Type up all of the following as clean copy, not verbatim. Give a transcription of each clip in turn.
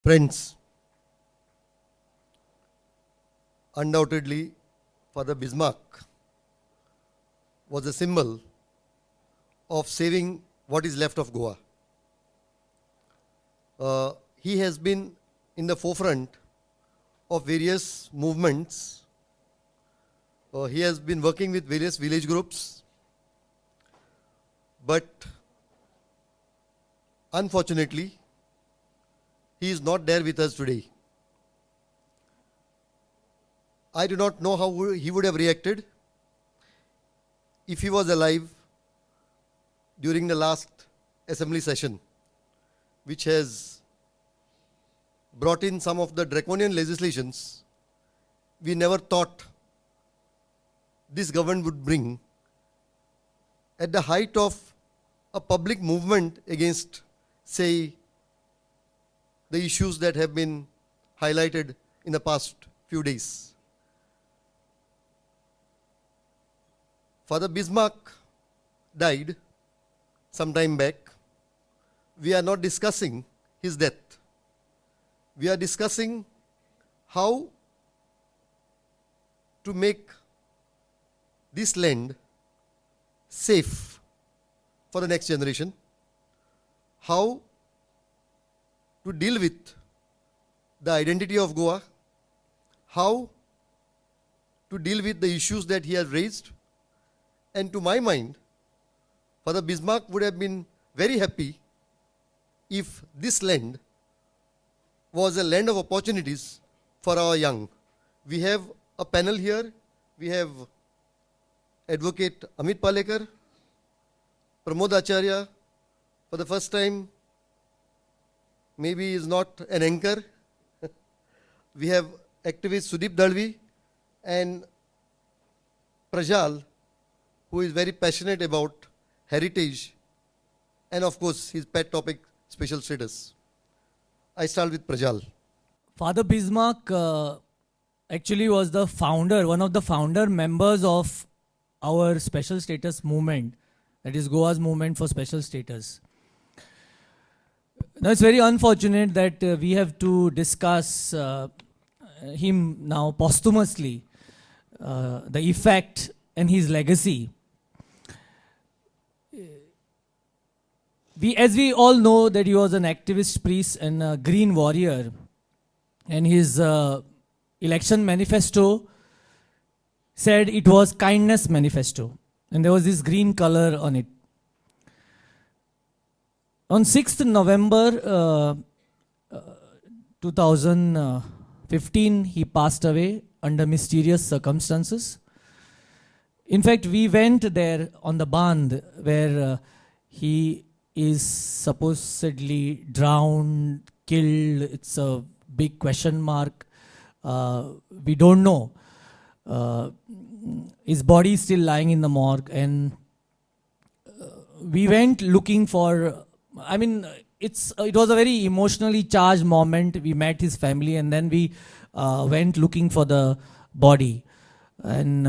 Friends, undoubtedly, Father Bismarck was a symbol of saving what is left of Goa. He has been in the forefront of various movements. He has been working with various village groups, but unfortunately, he is not there with us today. I do not know how he would have reacted if he was alive during the last assembly session, which has brought in some of the draconian legislations we never thought this government would bring at the height of a public movement against, say, the issues that have been highlighted in the past few days. Father Bismarck died some time back. We are not discussing his death. We are discussing how to make this land safe for the next generation, how to deal with the identity of Goa, how to deal with the issues that he has raised. And to my mind, Father Bismarck would have been very happy if this land was a land of opportunities for our young. We have a panel here. We have Advocate Amit Palekar, Pramod Acharya, for the first time, maybe is not an anchor. We have activist Sudip Dalvi and Prajal, who is very passionate about heritage and of course his pet topic, special status. I start with Prajal. Father Bismarck actually was the founder, one of the founder members of our special status movement, that is Goa's movement for special status. Now it's very unfortunate that we have to discuss him now posthumously, the effect and his legacy. As we all know that he was an activist priest and a green warrior, and his election manifesto said it was kindness manifesto, and there was this green color on it. On 6th November 2015, he passed away under mysterious circumstances. In fact, we went there on the Bandh where he is supposedly drowned, killed. It's a big question mark. We don't know. His body is still lying in the morgue, and we went looking for, it was a very emotionally charged moment. We met his family and then we went looking for the body. And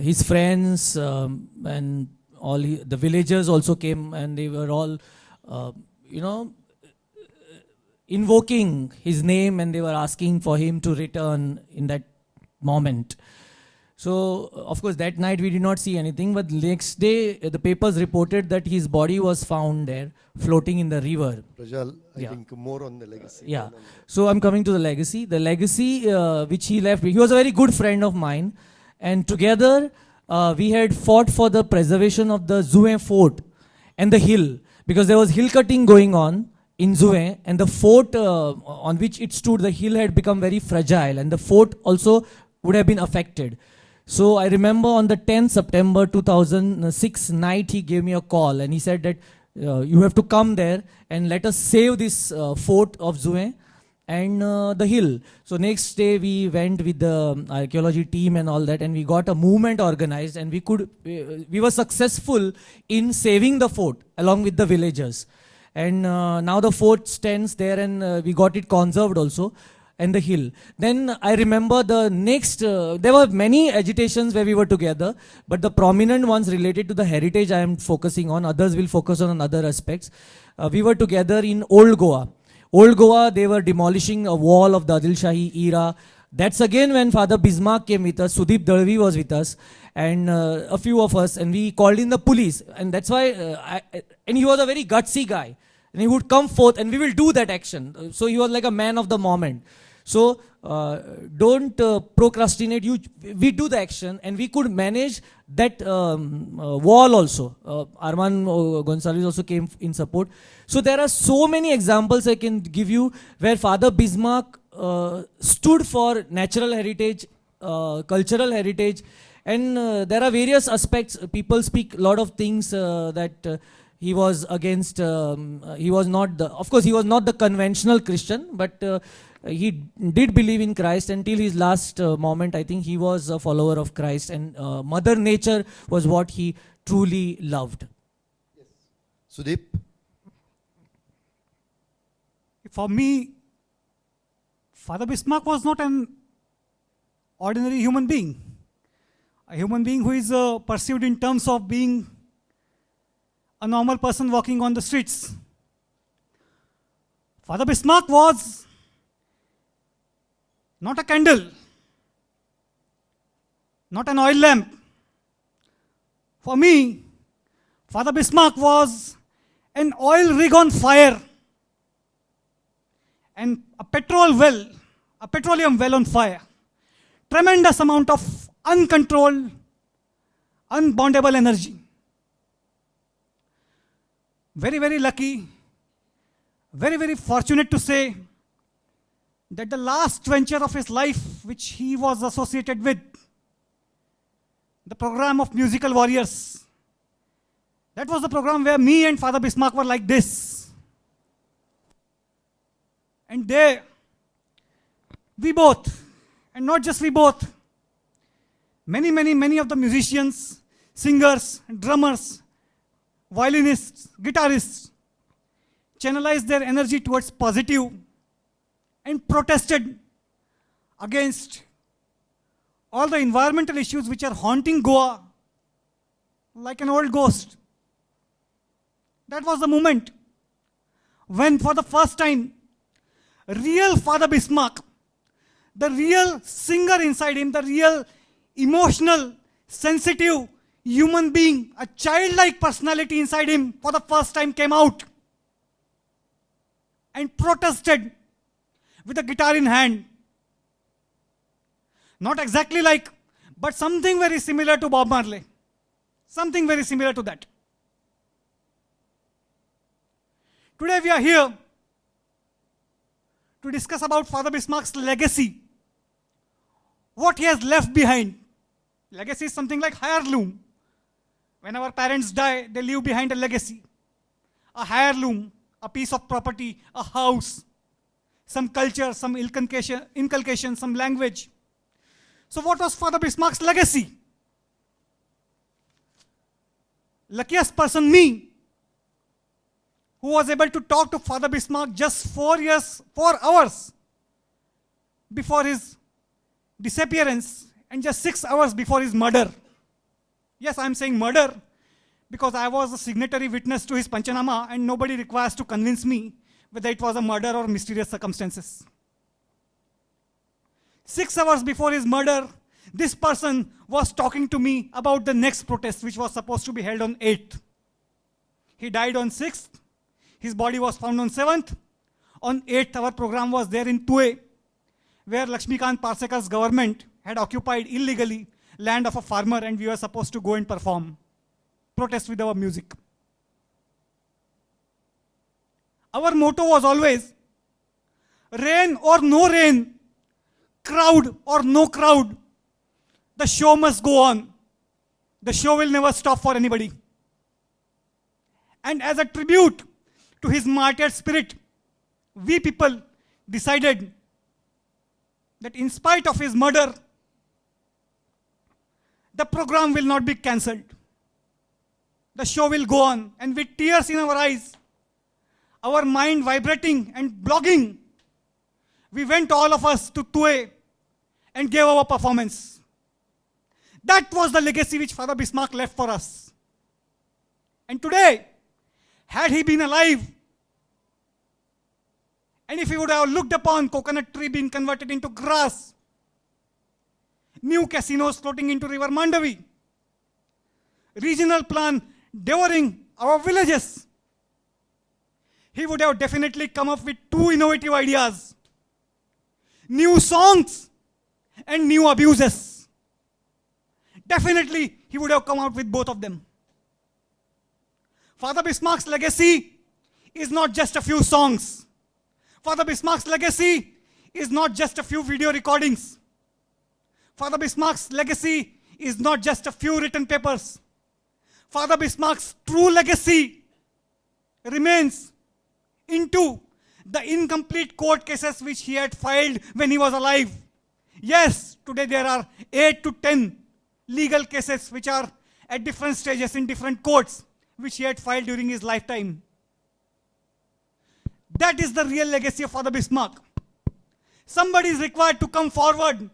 his friends and all the villagers also came, and they were all, invoking his name, and they were asking for him to return in that moment. So, of course, that night we did not see anything, but next day the papers reported that his body was found there, floating in the river. Prajal, I think more on the legacy. Yeah. So I'm coming to the legacy. The legacy which he left, he was a very good friend of mine, and together we had fought for the preservation of the Zouin fort and the hill, because there was hill cutting going on in Zouin, and the fort on which it stood, the hill had become very fragile, and the fort also would have been affected. So I remember on the 10th September 2006 night, he gave me a call and he said that you have to come there and let us save this fort of Zouin and the hill. So next day we went with the archaeology team and all that, and we got a movement organized, and we were successful in saving the fort along with the villagers. And now the fort stands there, and we got it conserved also, and the hill. Then I remember the next, there were many agitations where we were together, but the prominent ones related to the heritage I am focusing on. Others will focus on other aspects. We were together in Old Goa. Old Goa, they were demolishing a wall of the Adil Shahi era. That's again when Father Bismarck came with us. Sudeep Dalvi was with us, and a few of us, and we called in the police. And that's why, and he was a very gutsy guy. And he would come forth, and we will do that action. So he was like a man of the moment. So don't procrastinate. We do the action, and we could manage that wall also. Arman Gonzalez also came in support. So there are so many examples I can give you where Father Bismarck stood for natural heritage, cultural heritage, and there are various aspects. People speak a lot of things that he was against. He was not the, of course, he was not the conventional Christian, but he did believe in Christ until his last moment. I think he was a follower of Christ, and Mother Nature was what he truly loved. Sudeep? For me, Father Bismarck was not an ordinary human being. A human being who is perceived in terms of being a normal person walking on the streets. Father Bismarck was not a candle, not an oil lamp. For me, Father Bismarck was an oil rig on fire and a petroleum well on fire. Tremendous amount of uncontrolled, unbondable energy. Very, very lucky, very, very fortunate to say that the last venture of his life, which he was associated with, the program of Musical Warriors, that was the program where me and Father Bismarck were like this. And there, we both, and not just we both, many of the musicians, singers, drummers, violinists, guitarists, channelized their energy towards positive and protested against all the environmental issues which are haunting Goa like an old ghost. That was the moment when for the first time, real Father Bismarck, the real singer inside him, the real emotional, sensitive human being, a childlike personality inside him for the first time came out and protested with a guitar in hand. Not exactly like, but something very similar to Bob Marley. Something very similar to that. Today we are here to discuss about Father Bismarck's legacy. What he has left behind. Legacy is something like heirloom. When our parents die, they leave behind a legacy. A heirloom, a piece of property, a house, some culture, some inculcation, some language. So what was Father Bismarck's legacy? Luckiest person, me, who was able to talk to Father Bismarck just 4 hours before his disappearance and just 6 hours before his murder. Yes, I'm saying murder because I was a signatory witness to his Panchanama and nobody requires to convince me whether it was a murder or mysterious circumstances. 6 hours before his murder, this person was talking to me about the next protest which was supposed to be held on 8th. He died on 6th. His body was found on 7th. On 8th, our program was there in Tue, where Lakshmikant Parsekar's government had occupied illegally land of a farmer and we were supposed to go and perform, protest with our music. Our motto was always, rain or no rain, crowd or no crowd, the show must go on. The show will never stop for anybody. And as a tribute to his martyred spirit, we people decided that in spite of his murder, the program will not be cancelled. The show will go on. And with tears in our eyes, our mind vibrating and blogging, we went all of us to Tue and gave our performance. That was the legacy which Father Bismarck left for us. And today, had he been alive, And if he would have looked upon coconut tree being converted into grass, new casinos floating into river Mandavi, regional plan devouring our villages, he would have definitely come up with two innovative ideas: new songs and new abuses. Definitely, he would have come out with both of them. Father Bismarck's legacy is not just a few songs. Father Bismarck's legacy is not just a few video recordings. Father Bismarck's legacy is not just a few written papers. Father Bismarck's true legacy remains into the incomplete court cases which he had filed when he was alive. Yes, today there are 8 to 10 legal cases which are at different stages in different courts which he had filed during his lifetime. That is the real legacy of Father Bismarck. Somebody is required to come forward,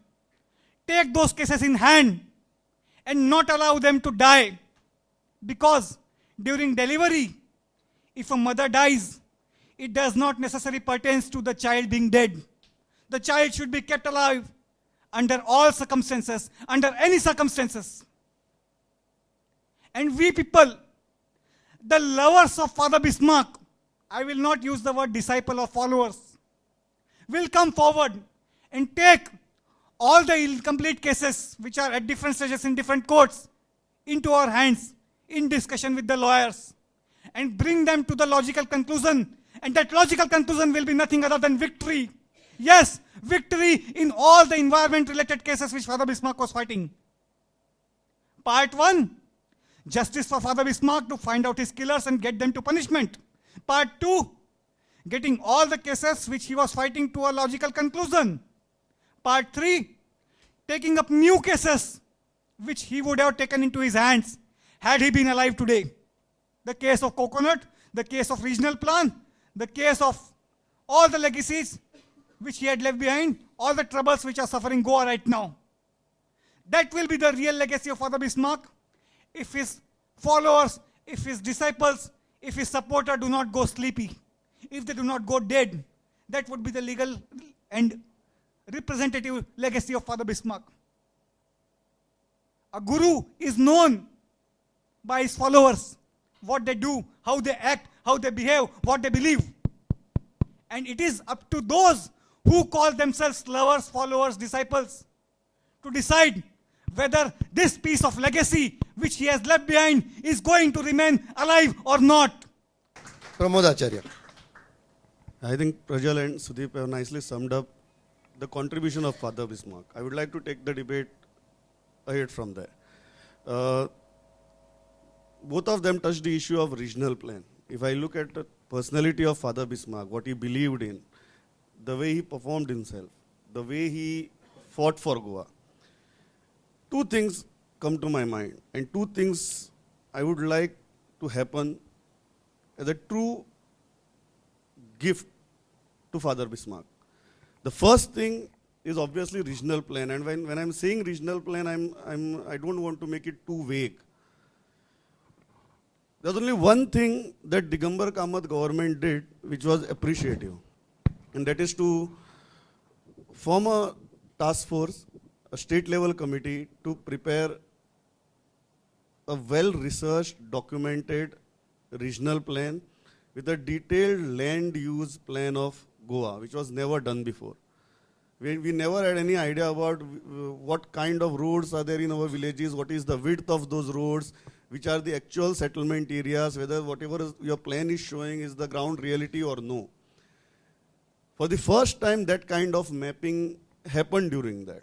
take those cases in hand, and not allow them to die. Because during delivery, if a mother dies, it does not necessarily pertain to the child being dead. The child should be kept alive under all circumstances, under any circumstances. And we people, the lovers of Father Bismarck, I will not use the word disciple or followers, will come forward and take all the incomplete cases which are at different stages in different courts into our hands in discussion with the lawyers and bring them to the logical conclusion. And that logical conclusion will be nothing other than victory. Yes, victory in all the environment-related cases which Father Bismarck was fighting. Part 1, justice for Father Bismarck to find out his killers and get them to punishment. Part 2, getting all the cases which he was fighting to a logical conclusion. Part 3, taking up new cases which he would have taken into his hands had he been alive today. The case of coconut, the case of regional plan, the case of all the legacies which he had left behind, all the troubles which are suffering Goa right now. That will be the real legacy of Father Bismarck if his followers, if his disciples, if his supporters do not go sleepy, if they do not go dead. That would be the legal and representative legacy of Father Bismarck. A guru is known by his followers, what they do, how they act, how they behave, what they believe. And it is up to those who call themselves lovers, followers, disciples to decide whether this piece of legacy which he has left behind is going to remain alive or not. Pramod Acharya. I think Prajal and Sudeep have nicely summed up the contribution of Father Bismarck. I would like to take the debate ahead from there. Both of them touched the issue of regional plan. If I look at the personality of Father Bismarck, what he believed in, the way he performed himself, the way he fought for Goa, two things come to my mind, and two things I would like to happen as a true gift to Father Bismarck. The first thing is obviously regional plan, and when I'm saying regional plan, I don't want to make it too vague. There's only one thing that Digambar Kamath government did which was appreciative, and that is to form a task force, a state level committee to prepare a well-researched, documented regional plan with a detailed land use plan of Goa, which was never done before. We never had any idea about what kind of roads are there in our villages, what is the width of those roads, which are the actual settlement areas, whether whatever your plan is showing is the ground reality or no. For the first time, that kind of mapping happened during that.